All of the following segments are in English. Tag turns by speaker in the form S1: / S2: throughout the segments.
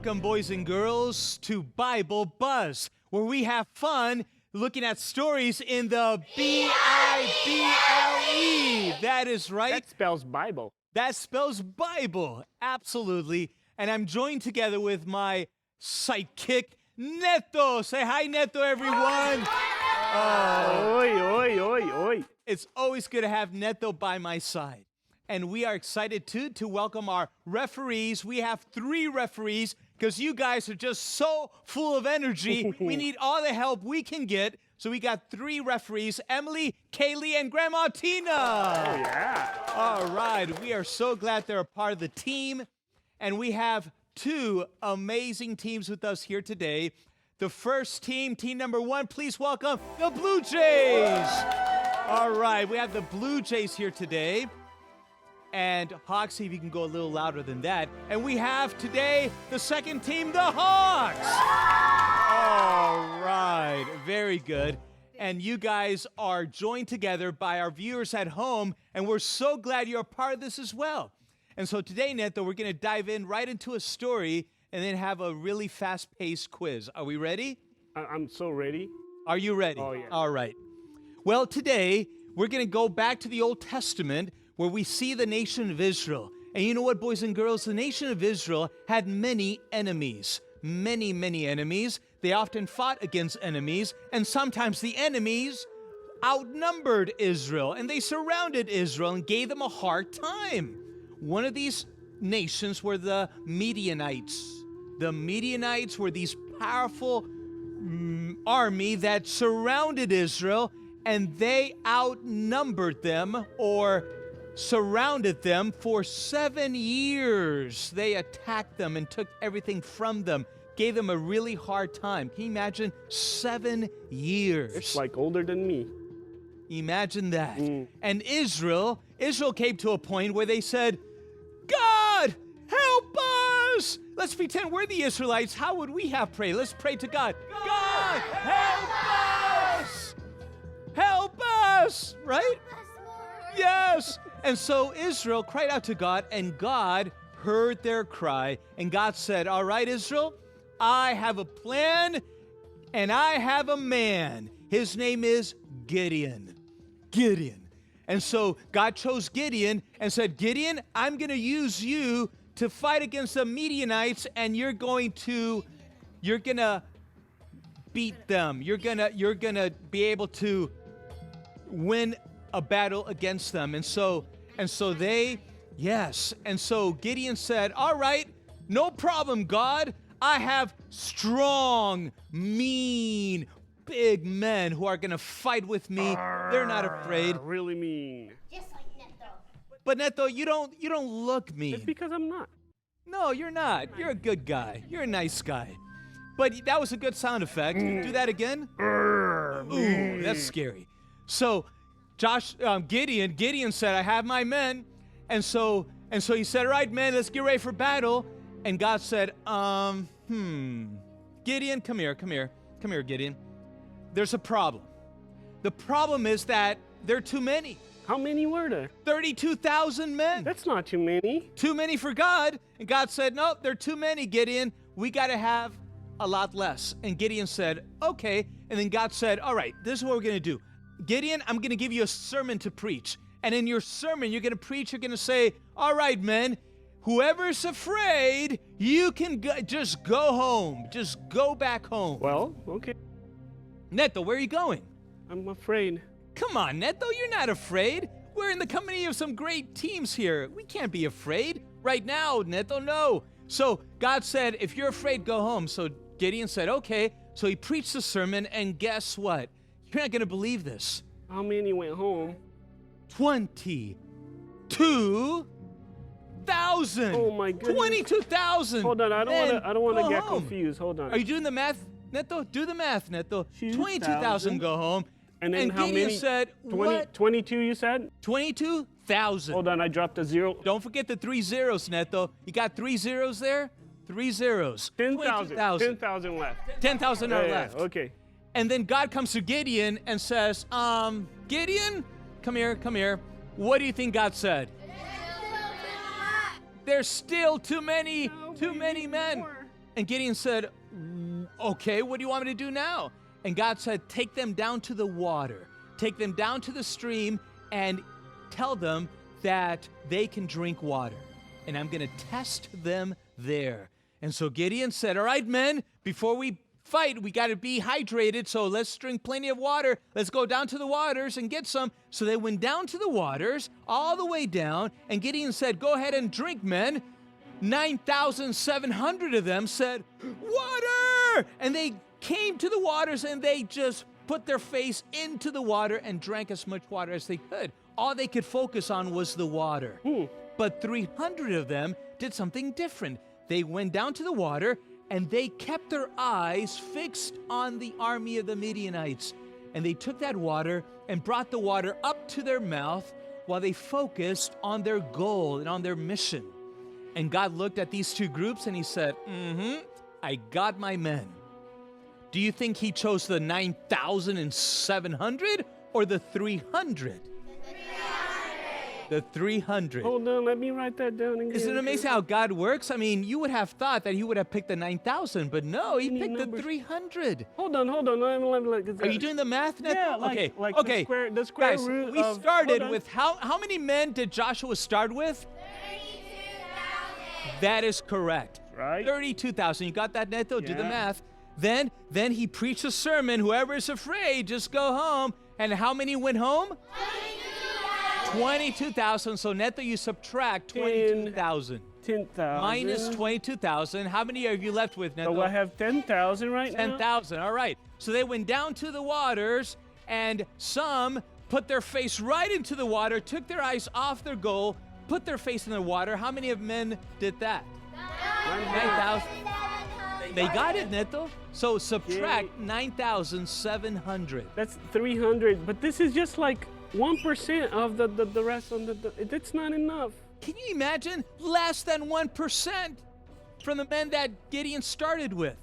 S1: Welcome, boys and girls, to Bible Buzz, where we have fun looking at stories in the Bible. That is right.
S2: That spells Bible.
S1: That spells Bible, absolutely. And I'm joined together with my sidekick, Neto. Say hi, Neto, everyone.
S2: Oi, oi, oi, oi.
S1: It's always good to have Neto by my side. And we are excited, too, to welcome our referees. We have 3 referees because you guys are just so full of energy. We need all the help we can get. So we got 3 referees, Emily, Kaylee, and Grandma Tina.
S2: Oh, yeah.
S1: All right. We are so glad they're a part of the team. And we have 2 amazing teams with us here today. The first team, team number 1, please welcome the Blue Jays. All right. We have the Blue Jays here today. And Hawks, see if you can go a little louder than that. And we have today the second team, the Hawks. All right, very good. And you guys are joined together by our viewers at home, and we're so glad you're a part of this as well. And so today, Neto, we're going to dive in right into a story and then have a really fast-paced quiz. Are we ready?
S2: I'm so ready.
S1: Are you ready?
S2: Oh, yeah.
S1: All right. Well, today, we're going to go back to the Old Testament where we see the nation of Israel. And you know what, boys and girls? The nation of Israel had many enemies. Many, many enemies. They often fought against enemies, and sometimes the enemies outnumbered Israel, and they surrounded Israel and gave them a hard time. One of these nations were the Midianites. The Midianites were these powerful army that surrounded Israel, and they outnumbered them or surrounded them for 7 years. They attacked them and took everything from them, gave them a really hard time. Can you imagine 7 years?
S2: It's like older than me.
S1: Imagine that. And Israel came to a point where they said, God, help us. Let's pretend we're the Israelites. How would we have prayed? Let's pray to God. God, help us. Help us. Right? Yes. And so Israel cried out to God, and God heard their cry. And God said, all right, Israel, I have a plan, and I have a man. His name is Gideon. Gideon. And so God chose Gideon and said, Gideon, I'm going to use you to fight against the Midianites, and you're going to beat them. You're gonna be able to win a battle against them. And so Gideon said, all right, no problem, God. I have strong, mean, big men who are going to fight with me. They're not afraid.
S2: Really mean.
S3: Just like Neto.
S1: But Neto, you don't look mean.
S2: It's because I'm not.
S1: No, you're not. You're a good guy. You're a nice guy. But that was a good sound effect. Do that again. Ooh, that's scary. So Gideon said, I have my men. And so he said, all right, men, let's get ready for battle. And God said, Gideon, come here, Gideon. There's a problem. The problem is that there are too many.
S2: How many were there?
S1: 32,000 men.
S2: That's not too many.
S1: Too many for God. And God said, no, there are too many, Gideon. We got to have a lot less. And Gideon said, okay. And then God said, all right, this is what we're going to do. Gideon, I'm going to give you a sermon to preach. And in your sermon, you're going to preach, you're going to say, all right, men, whoever's afraid, you can just go home. Just go back home.
S2: Well, okay.
S1: Neto, where are you going?
S2: I'm afraid.
S1: Come on, Neto, you're not afraid. We're in the company of some great teams here. We can't be afraid. Right now, Neto, no. So God said, if you're afraid, go home. So Gideon said, okay. So he preached the sermon, and guess what? You're not going to believe this.
S2: How many went home?
S1: 22,000.
S2: Oh my goodness.
S1: 22,000.
S2: Hold on, I don't want to get
S1: home.
S2: confused. Hold on.
S1: Are you doing the math, Neto? Do the math, Neto. 22,000 go home.
S2: And then how
S1: Gideon
S2: many?
S1: said,
S2: 22 you said?
S1: 22,000.
S2: Hold on, I dropped a 0.
S1: Don't forget the 3 zeros, Neto. You got 3 zeros there? 3 zeros.
S2: 10,000. 10,000 left.
S1: 10,000 are
S2: Yeah,
S1: left.
S2: okay.
S1: And then God comes to Gideon and says, Gideon, come here. What do you think God said? There's still too many men. And Gideon said, okay, what do you want me to do now? And God said, take them down to the water. Take them down to the stream and tell them that they can drink water. And I'm going to test them there. And so Gideon said, all right, men, before we fight, we got to be hydrated, so let's drink plenty of water. Let's go down to the waters and get some. So they went down to the waters, all the way down, and Gideon said, go ahead and drink, men. 9,700 of them said, water! And they came to the waters and they just put their face into the water and drank as much water as they could. All they could focus on was the water. But 300 of them did something different. They went down to the water and they kept their eyes fixed on the army of the Midianites. And they took that water and brought the water up to their mouth while they focused on their goal and on their mission. And God looked at these two groups and he said, I got my men. Do you think he chose the 9,700 or the 300? The 300.
S2: Hold on, let me write that down again.
S1: Isn't it amazing how God works? I mean, you would have thought that he would have picked the 9,000, but no, he picked the 300.
S2: Hold on.
S1: Are you doing the math, Neto?
S2: Yeah,
S1: okay.
S2: okay. The square
S1: Guys,
S2: root
S1: we
S2: of,
S1: started with how many men did Joshua start with? 32,000. That is correct.
S2: Right.
S1: 32,000. You got that, Neto?
S2: Yeah.
S1: Do the math. Then he preached a sermon. Whoever is afraid, just go home. And how many went home? 22,000. So Neto, you subtract 22,000.
S2: 10,000.
S1: Minus 22,000. How many are you left with, Neto?
S2: So I have 10,000 right now.
S1: 10,000. All right. So they went down to the waters, and some put their face right into the water, took their eyes off their goal, put their face in the water. How many of men did that? 9,000. They got it, Neto. So subtract 9,700.
S2: That's 300. But this is just like 1% of the rest of that's not enough.
S1: Can you imagine? Less than 1% from the men that Gideon started with.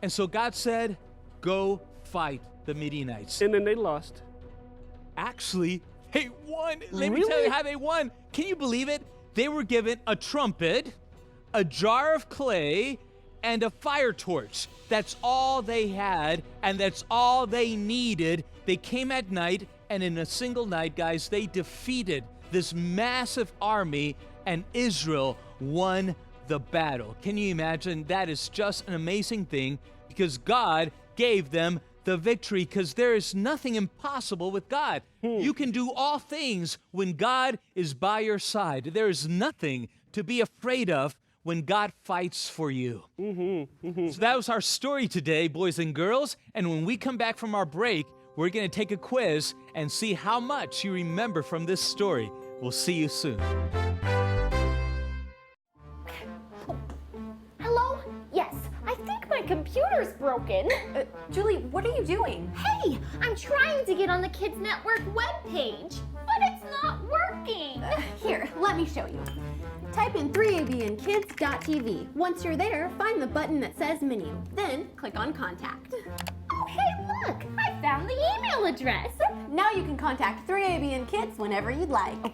S1: And so God said, go fight the Midianites.
S2: And then they lost.
S1: Actually, they won. Let me
S2: Really?
S1: tell you how they won. Can you believe it? They were given a trumpet, a jar of clay, and a fire torch. That's all they had, and that's all they needed. They came at night, and in a single night, guys, they defeated this massive army, and Israel won the battle. Can you imagine? That is just an amazing thing, because God gave them the victory, because there is nothing impossible with God. You can do all things when God is by your side. There is nothing to be afraid of when God fights for you. So that was our story today, boys and girls. And when we come back from our break, we're going to take a quiz and see how much you remember from this story. We'll see you soon.
S3: Hello? Yes, I think my computer's broken.
S4: Julie, what are you doing?
S3: Hey, I'm trying to get on the Kids Network webpage, but it's not working.
S4: Here, let me show you. Type in 3abnkids.tv. Once you're there, find the button that says menu. Then click on contact.
S3: Oh, hey, look, I found the email address.
S4: Now you can contact 3ABN Kids whenever you'd like.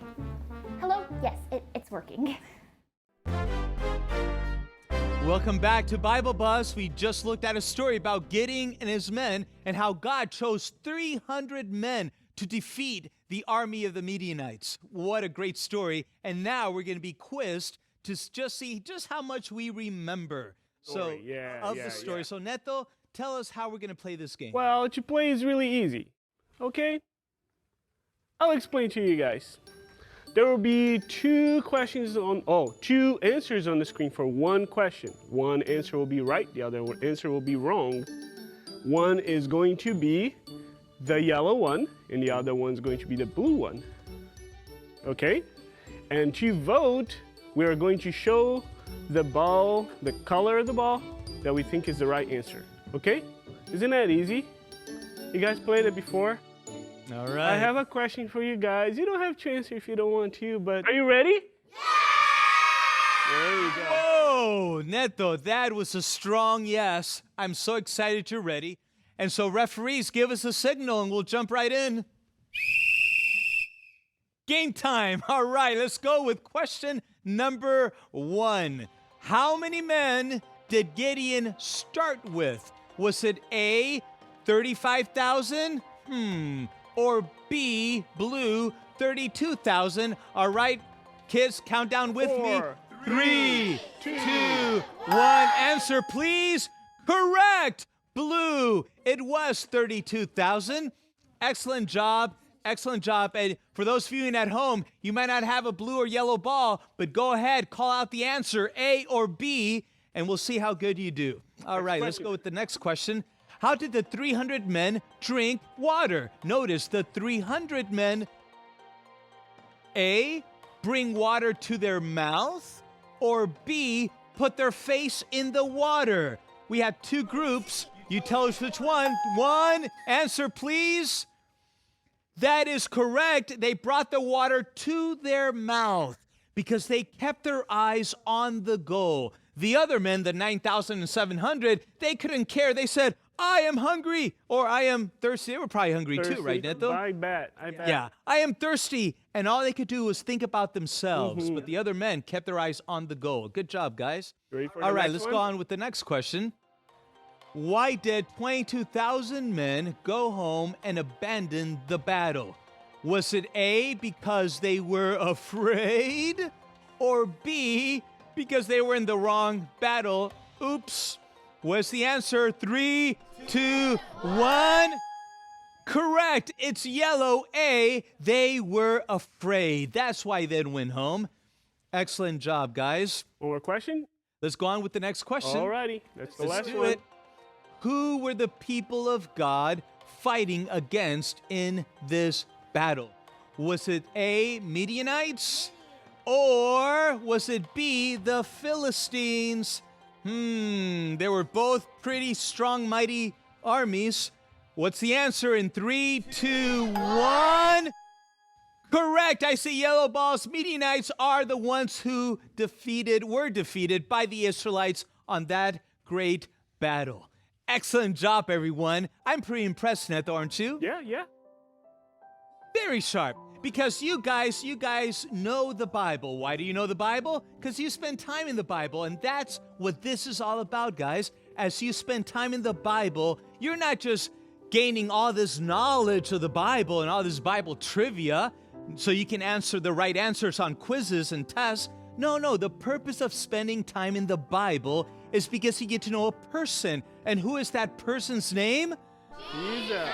S3: Hello? Yes, it's working.
S1: Welcome back to Bible Buzz. We just looked at a story about Gideon and his men and how God chose 300 men to defeat the army of the Midianites. What a great story. And now we're going to be quizzed to just see just how much we remember the story. So Neto, tell us how we're going to play this game.
S2: Well, to play is really easy. Okay? I'll explain to you guys. There will be two answers on the screen for one question. One answer will be right, the other answer will be wrong. One is going to be the yellow one, and the other one's going to be the blue one. Okay? And to vote, we are going to show the ball, the color of the ball that we think is the right answer. Okay? Isn't that easy? You guys played it before?
S1: All right.
S2: I have a question for you guys. You don't have to answer if you don't want to, but are you ready? Yeah! There you go.
S1: Whoa, Neto, that was a strong yes. I'm so excited you're ready. And so referees, give us a signal and we'll jump right in. Game time. All right, let's go with question number 1. How many men did Gideon start with? Was it A, 35,000? Or B, blue, 32,000? All right, kids, count down with me. 3, 2, 1. Answer, please. Correct. Blue. It was 32,000. Excellent job. Excellent job. And for those viewing at home, you might not have a blue or yellow ball, but go ahead, call out the answer, A or B, and we'll see how good you do. All right, let's go with the next question. How did the 300 men drink water? Notice the 300 men, A, bring water to their mouth, or B, put their face in the water. We have two groups. You tell us which one. One, answer please. That is correct. They brought the water to their mouth because they kept their eyes on the goal. The other men, the 9,700, they couldn't care. They said, I am hungry, or I am thirsty. They were probably hungry too, right, Neto?
S2: I bet.
S1: Yeah, I am thirsty. And all they could do was think about themselves. But the other men kept their eyes on the goal. Good job, guys.
S2: Ready for
S1: All
S2: the
S1: right,
S2: next
S1: let's go
S2: one?
S1: on with the next question. Why did 22,000 men go home and abandon the battle? Was it A, because they were afraid? Or B, because they were in the wrong battle? Oops. What's the answer? 3, 2, 1. Correct. It's yellow. A, they were afraid. That's why they went home. Excellent job, guys.
S2: One more question?
S1: Let's go on with the next question.
S2: Alrighty, that's the
S1: Let's
S2: last
S1: do
S2: one.
S1: it. Who were the people of God fighting against in this battle? Was it A, Midianites? Or was it B, the Philistines? They were both pretty strong, mighty armies. What's the answer in 3, 2, 1? Correct. I see yellow balls. Midianites are the ones who were defeated by the Israelites on that great battle. Excellent job, everyone. I'm pretty impressed, Neto, aren't you?
S2: Yeah.
S1: Very sharp. Because you guys know the Bible. Why do you know the Bible? Because you spend time in the Bible, and that's what this is all about, guys. As you spend time in the Bible, you're not just gaining all this knowledge of the Bible and all this Bible trivia so you can answer the right answers on quizzes and tests. No, the purpose of spending time in the Bible is because you get to know a person. And who is that person's name?
S2: Jesus.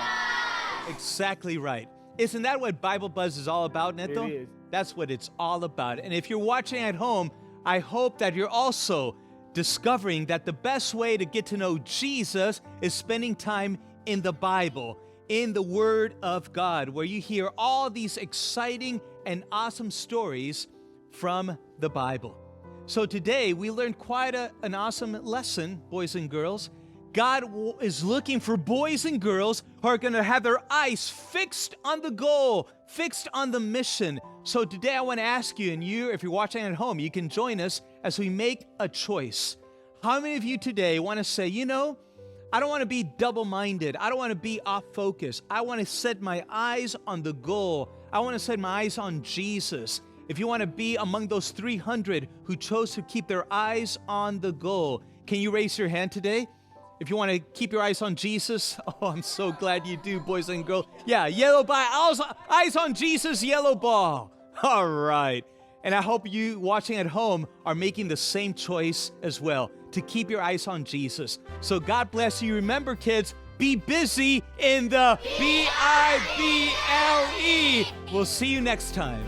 S1: Exactly right. Isn't that what Bible Buzz is all about, Neto?
S2: It is.
S1: That's what it's all about. And if you're watching at home, I hope that you're also discovering that the best way to get to know Jesus is spending time in the Bible, in the Word of God, where you hear all these exciting and awesome stories from the Bible. So today we learned quite an awesome lesson, boys and girls. God is looking for boys and girls who are going to have their eyes fixed on the goal, fixed on the mission. So today I want to ask you, and you, if you're watching at home, you can join us as we make a choice. How many of you today want to say, I don't want to be double-minded. I don't want to be off focus. I want to set my eyes on the goal. I want to set my eyes on Jesus. If you want to be among those 300 who chose to keep their eyes on the goal, can you raise your hand today? If you want to keep your eyes on Jesus, oh, I'm so glad you do, boys and girls. Yeah, yellow ball, eyes on Jesus, yellow ball. All right. And I hope you watching at home are making the same choice as well, to keep your eyes on Jesus. So God bless you. Remember, kids, be busy in the Bible. We'll see you next time.